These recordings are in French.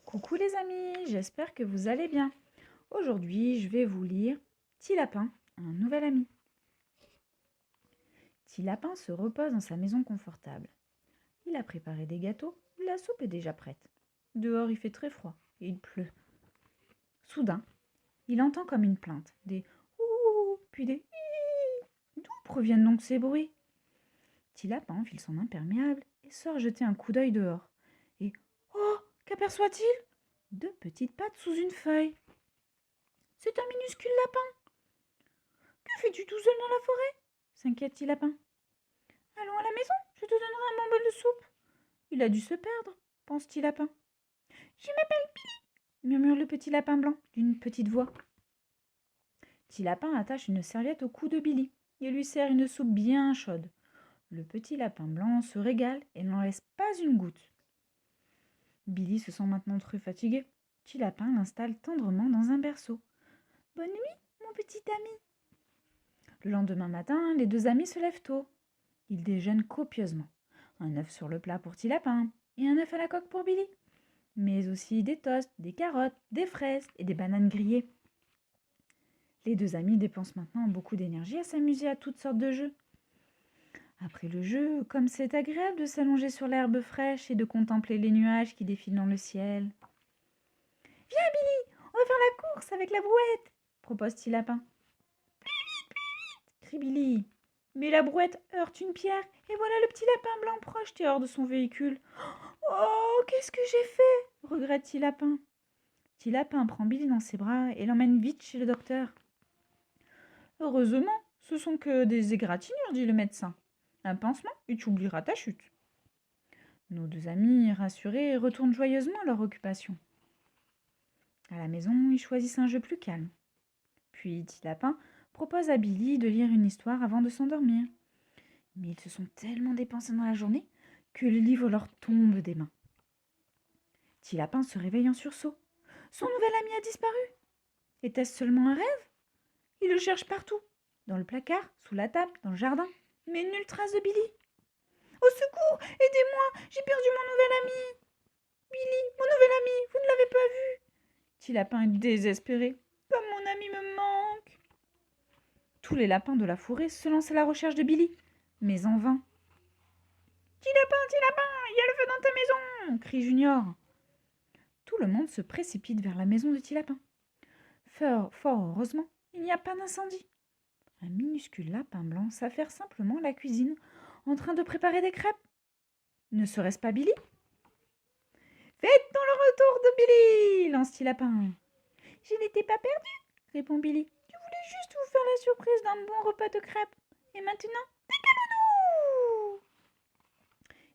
Coucou les amis, j'espère que vous allez bien. Aujourd'hui, je vais vous lire Petit Lapin, un nouvel ami. Petit Lapin se repose dans sa maison confortable. Il a préparé des gâteaux, la soupe est déjà prête. Dehors, il fait très froid et il pleut. Soudain, il entend comme une plainte, des ouh, puis des hi. D'où proviennent donc ces bruits? Petit Lapin file son imperméable et sort jeter un coup d'œil dehors. Et oh, qu'aperçoit-il? Deux petites pattes sous une feuille. C'est un minuscule lapin. Que fais-tu tout seul dans la forêt? S'inquiète Petit Lapin. Allons à la maison, je te donnerai un bon bol de soupe. Il a dû se perdre, pense Petit Lapin. Je m'appelle Billy, murmure le petit lapin blanc d'une petite voix. Petit Lapin attache une serviette au cou de Billy et lui sert une soupe bien chaude. Le petit lapin blanc se régale et n'en laisse pas une goutte. Billy se sent maintenant très fatigué. Petit Lapin l'installe tendrement dans un berceau. Bonne nuit, mon petit ami. Le lendemain matin, les deux amis se lèvent tôt. Ils déjeunent copieusement. Un œuf sur le plat pour Petit Lapin et un œuf à la coque pour Billy. Mais aussi des toasts, des carottes, des fraises et des bananes grillées. Les deux amis dépensent maintenant beaucoup d'énergie à s'amuser à toutes sortes de jeux. Après le jeu, comme c'est agréable de s'allonger sur l'herbe fraîche et de contempler les nuages qui défilent dans le ciel. Viens Billy, on va faire la course avec la brouette, propose Petit Lapin. Crie Billy. Mais la brouette heurte une pierre et voilà le petit lapin blanc projeté hors de son véhicule. Oh, qu'est-ce que j'ai fait? Regrette Petit Lapin. Petit Lapin prend Billy dans ses bras et l'emmène vite chez le docteur. Heureusement, ce sont que des égratignures, dit le médecin. Un pansement et tu oublieras ta chute. Nos deux amis, rassurés, retournent joyeusement à leur occupation. À la maison, ils choisissent un jeu plus calme. Puis Petit Lapin propose à Billy de lire une histoire avant de s'endormir. Mais ils se sont tellement dépensés dans la journée que le livre leur tombe des mains. Petit Lapin se réveille en sursaut. Son nouvel ami a disparu. Était-ce seulement un rêve? Il le cherche partout, dans le placard, sous la table, dans le jardin, mais nulle trace de Billy. Au secours, aidez-moi, j'ai perdu mon nouvel ami. Billy, mon nouvel ami, vous ne l'avez pas vu? Petit Lapin est désespéré. Comme mon ami me manque. Tous les lapins de la forêt se lancent à la recherche de Billy, mais en vain. Petit lapin, il y a le feu dans ta maison, crie Junior. Tout le monde se précipite vers la maison de Petit Lapin. Fort heureusement, il n'y a pas d'incendie. Un minuscule lapin blanc s'affaire simplement à la cuisine, en train de préparer des crêpes. Ne serait-ce pas Billy? Faites dans le retour de Billy, lance Petit Lapin. Je n'étais pas perdu, répond Billy. Je voulais juste vous faire la surprise d'un bon repas de crêpes. Et maintenant, décalons-nous!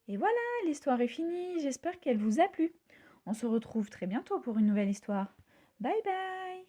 Et voilà, l'histoire est finie, j'espère qu'elle vous a plu. On se retrouve très bientôt pour une nouvelle histoire. Bye bye!